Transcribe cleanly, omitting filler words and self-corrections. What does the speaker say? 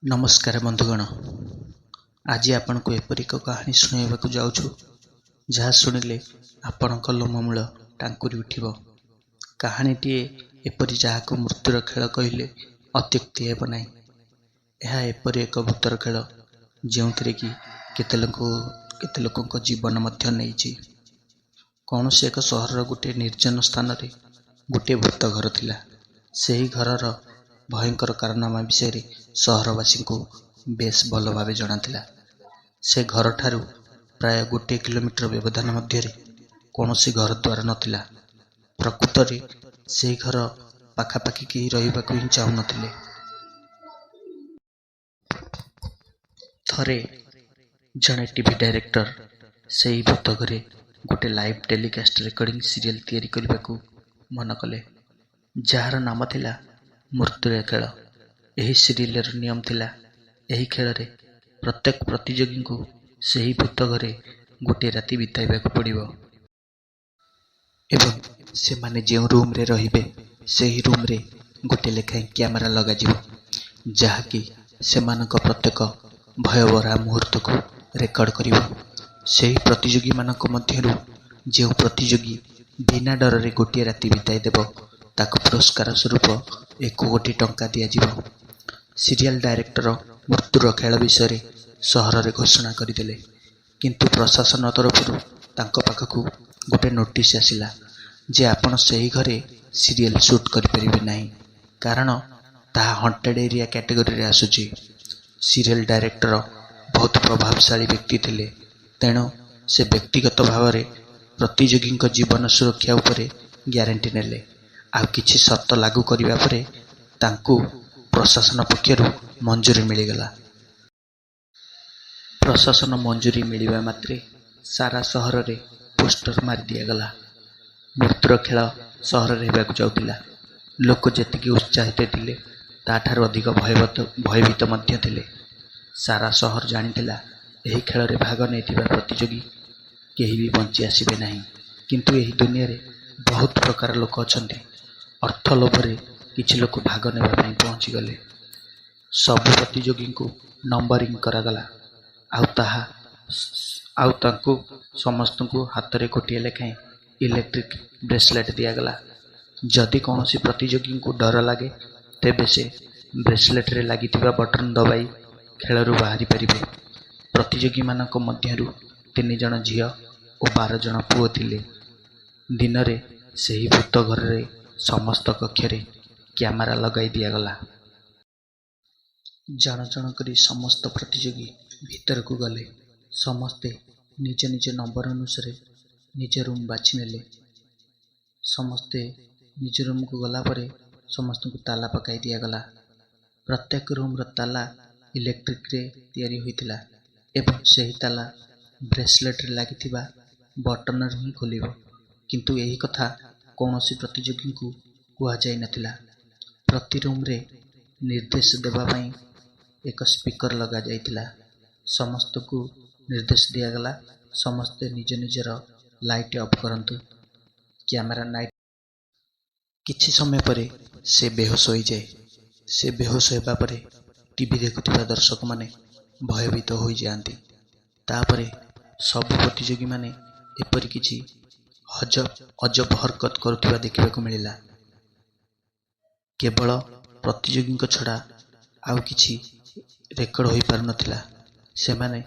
ନମସ୍କାର ବନ୍ଧୁଗଣ, ଆଜି ଆପଣଙ୍କୁ ଏପରି ଏକ କାହାଣୀ ଶୁଣାଇବାକୁ ଯାଉଛୁ ଯାହା ଶୁଣିଲେ ଆପଣଙ୍କ ଲୋମମୂଳ ଟାଙ୍କୁରି ଉଠିବ। କାହାଣୀଟିଏ ଏପରି ଯାହାକୁ ମୃତ୍ୟୁର ଖେଳ କହିଲେ ଅତ୍ୟୁକ୍ତି ହେବ ନାହିଁ। ଏହା ଏପରି ଏକ ଭୂତର ଖେଳ ଯେଉଁଥିରେ କି କେତେ ଲୋକଙ୍କ ଜୀବନ ମଧ୍ୟ ନେଇଛି। କୌଣସି ଏକ ସହରର ଗୋଟିଏ ନିର୍ଜନ ସ୍ଥାନରେ ଗୋଟିଏ ଭୂତ ଘର ଥିଲା। ସେହି ଘରର ଭୟଙ୍କର କାରନାମା ବିଷୟରେ ସହରବାସୀଙ୍କୁ ବେଶ ଭଲ ଭାବେ ଜଣାଥିଲା। ସେ ଘରଠାରୁ ପ୍ରାୟ 1 କିଲୋମିଟର ବ୍ୟବଧାନ ମଧ୍ୟରେ କୌଣସି ଘରଦ୍ୱାର ନଥିଲା। ପ୍ରକୃତରେ ସେହି ଘର ପାଖାପାଖି କେହି ରହିବାକୁ ହିଁ ଚାହୁଁନଥିଲେ। ଥରେ ଜଣେ ଟିଭି ଡାଇରେକ୍ଟର ସେହି ଭୂତ ଘରେ ଗୋଟେ ଲାଇଭ୍ ଟେଲିକାଷ୍ଟ ରେକର୍ଡ଼ିଂ ସିରିଏଲ୍ ତିଆରି କରିବାକୁ ମନ କଲେ, ଯାହାର ନାମ ଥିଲା ମୃତ୍ୟୁର ଖେଳ। ଏହି ସିରିଏଲର ନିୟମ ଥିଲା, ଏହି ଖେଳରେ ପ୍ରତ୍ୟେକ ପ୍ରତିଯୋଗୀଙ୍କୁ ସେହି ଭୂତ ଘରେ ଗୋଟିଏ ରାତି ବିତାଇବାକୁ ପଡ଼ିବ ଏବଂ ସେମାନେ ଯେଉଁ ରୁମ୍ରେ ରହିବେ ସେହି ରୁମ୍ରେ ଗୋଟିଏ ଲେଖାଏଁ କ୍ୟାମେରା ଲଗାଯିବ, ଯାହାକି ସେମାନଙ୍କ ପ୍ରତ୍ୟେକ ଭୟଭରା ମୁହୂର୍ତ୍ତକୁ ରେକର୍ଡ଼ କରିବ। ସେହି ପ୍ରତିଯୋଗୀମାନଙ୍କ ମଧ୍ୟରୁ ଯେଉଁ ପ୍ରତିଯୋଗୀ ବିନା ଡରରେ ଗୋଟିଏ ରାତି ବିତାଇ ଦେବ, ତାକୁ ପୁରସ୍କାର ସ୍ୱରୂପ 1 କୋଟି ଟଙ୍କା ଦିଆଯିବ। ସିରିଏଲ୍ ଡାଇରେକ୍ଟର ମୃତ୍ୟୁର ଖେଳ ବିଷୟରେ ସହରରେ ଘୋଷଣା କରିଦେଲେ, କିନ୍ତୁ ପ୍ରଶାସନ ତରଫରୁ ତାଙ୍କ ପାଖକୁ ଗୋଟେ ନୋଟିସ୍ ଆସିଲା ଯେ ଆପଣ ସେହି ଘରେ ସିରିଏଲ୍ ସୁଟ୍ କରିପାରିବେ ନାହିଁ, କାରଣ ତାହା ହଣ୍ଟେଡ୍ ଏରିଆ କ୍ୟାଟେଗୋରୀରେ ଆସୁଛି। ସିରିଏଲ୍ ଡାଇରେକ୍ଟର ବହୁତ ପ୍ରଭାବଶାଳୀ ବ୍ୟକ୍ତି ଥିଲେ, ତେଣୁ ସେ ବ୍ୟକ୍ତିଗତ ଭାବରେ ପ୍ରତିଯୋଗୀଙ୍କ ଜୀବନ ସୁରକ୍ଷା ଉପରେ ଗ୍ୟାରେଣ୍ଟି ନେଲେ। ଆଉ କିଛି ସର୍ତ୍ତ ଲାଗୁ କରିବା ପରେ ତାଙ୍କୁ ପ୍ରଶାସନ ପକ୍ଷରୁ ମଞ୍ଜୁରୀ ମିଳିଗଲା। ପ୍ରଶାସନ ମଞ୍ଜୁରୀ ମିଳିବା ମାତ୍ରେ ସାରା ସହରରେ ପୋଷ୍ଟର ମାରି ଦିଆଗଲା। ମୃତ୍ୟୁର ଖେଳ ସହରରେ ହେବାକୁ ଯାଉଥିଲା। ଲୋକ ଯେତିକି ଉତ୍ସାହିତ ଥିଲେ, ତାଠାରୁ ଅଧିକ ଭୟଭୀତ ମଧ୍ୟ ଥିଲେ। ସାରା ସହର ଜାଣିଥିଲା ଏହି ଖେଳରେ ଭାଗ ନେଇଥିବା ପ୍ରତିଯୋଗୀ କେହି ବି ବଞ୍ଚି ଆସିବେ ନାହିଁ। କିନ୍ତୁ ଏହି ଦୁନିଆରେ ବହୁତ ପ୍ରକାର ଲୋକ ଅଛନ୍ତି। ଅର୍ଥ ଲୋଭରେ କିଛି ଲୋକ ଭାଗ ନେବା ପାଇଁ ପହଞ୍ଚିଗଲେ। ସବୁ ପ୍ରତିଯୋଗୀଙ୍କୁ ନମ୍ବରିଂ କରାଗଲା, ଆଉ ତାଙ୍କୁ ସମସ୍ତଙ୍କୁ ହାତରେ ଗୋଟିଏ ଲେଖାଏଁ ଇଲେକ୍ଟ୍ରିକ୍ ବ୍ରେସଲେଟ୍ ଦିଆଗଲା। ଯଦି କୌଣସି ପ୍ରତିଯୋଗୀଙ୍କୁ ଡର ଲାଗେ, ତେବେ ସେ ବ୍ରେସଲେଟ୍ରେ ଲାଗିଥିବା ବଟନ୍ ଦବାଇ ଖେଳରୁ ବାହାରି ପାରିବେ। ପ୍ରତିଯୋଗୀମାନଙ୍କ ମଧ୍ୟରୁ 3 ଜଣ ଝିଅ ଓ 12 ଜଣ ପୁଅ ଥିଲେ। ଦିନରେ ସେହି ଭୂତ ଘରରେ ସମସ୍ତ କକ୍ଷରେ କ୍ୟାମେରା ଲଗାଇ ଦିଆଗଲା। ଜଣ ଜଣ କରି ସମସ୍ତ ପ୍ରତିଯୋଗୀ ଭିତରକୁ ଗଲେ। ସମସ୍ତେ ନିଜ ନିଜ ନମ୍ବର ଅନୁସାରେ ନିଜ ରୁମ୍ ବାଛି ନେଲେ। ସମସ୍ତେ ନିଜ ରୁମ୍କୁ ଗଲା ପରେ ସମସ୍ତଙ୍କୁ ତାଲା ପକାଇ ଦିଆଗଲା। ପ୍ରତ୍ୟେକ ରୁମ୍ର ତାଲା ଇଲେକ୍ଟ୍ରିକ୍ରେ ତିଆରି ହୋଇଥିଲା ଏବଂ ସେହି ତାଲା ବ୍ରେସଲେଟ୍ରେ ଲାଗିଥିବା ବଟନରେ ହିଁ ଖୋଲିବ। କିନ୍ତୁ ଏହି କଥା କୌଣସି ପ୍ରତିଯୋଗୀଙ୍କୁ କୁହାଯାଇ ନଥିଲା। ପ୍ରତି ରୁମ୍ରେ ନିର୍ଦ୍ଦେଶ ଦେବା ପାଇଁ ଏକ ସ୍ପିକର ଲଗାଯାଇଥିଲା। ସମସ୍ତଙ୍କୁ ନିର୍ଦ୍ଦେଶ ଦିଆଗଲା, ସମସ୍ତେ ନିଜ ନିଜର ଲାଇଟ୍ ଅଫ୍ କରନ୍ତୁ। Camera night. କିଛି ସମୟ ପରେ ସେ ବେହୋସ ହୋଇଯାଏ। ସେ ବେହୋସ ହେବା ପରେ ଟିଭି ଦେଖୁଥିବା ଦର୍ଶକମାନେ ଭୟଭୀତ ହୋଇଯାଆନ୍ତି। ତାପରେ ସବୁ ପ୍ରତିଯୋଗୀମାନେ ଏପରି କିଛି ଅଜବ ହରକତ କରୁଥିବା ଦେଖିବାକୁ ମିଳିଲା। କେବଳ ପ୍ରତିଯୋଗୀଙ୍କ ଛଡ଼ା ଆଉ କିଛି ରେକର୍ଡ଼ ହୋଇପାରୁନଥିଲା। ସେମାନେ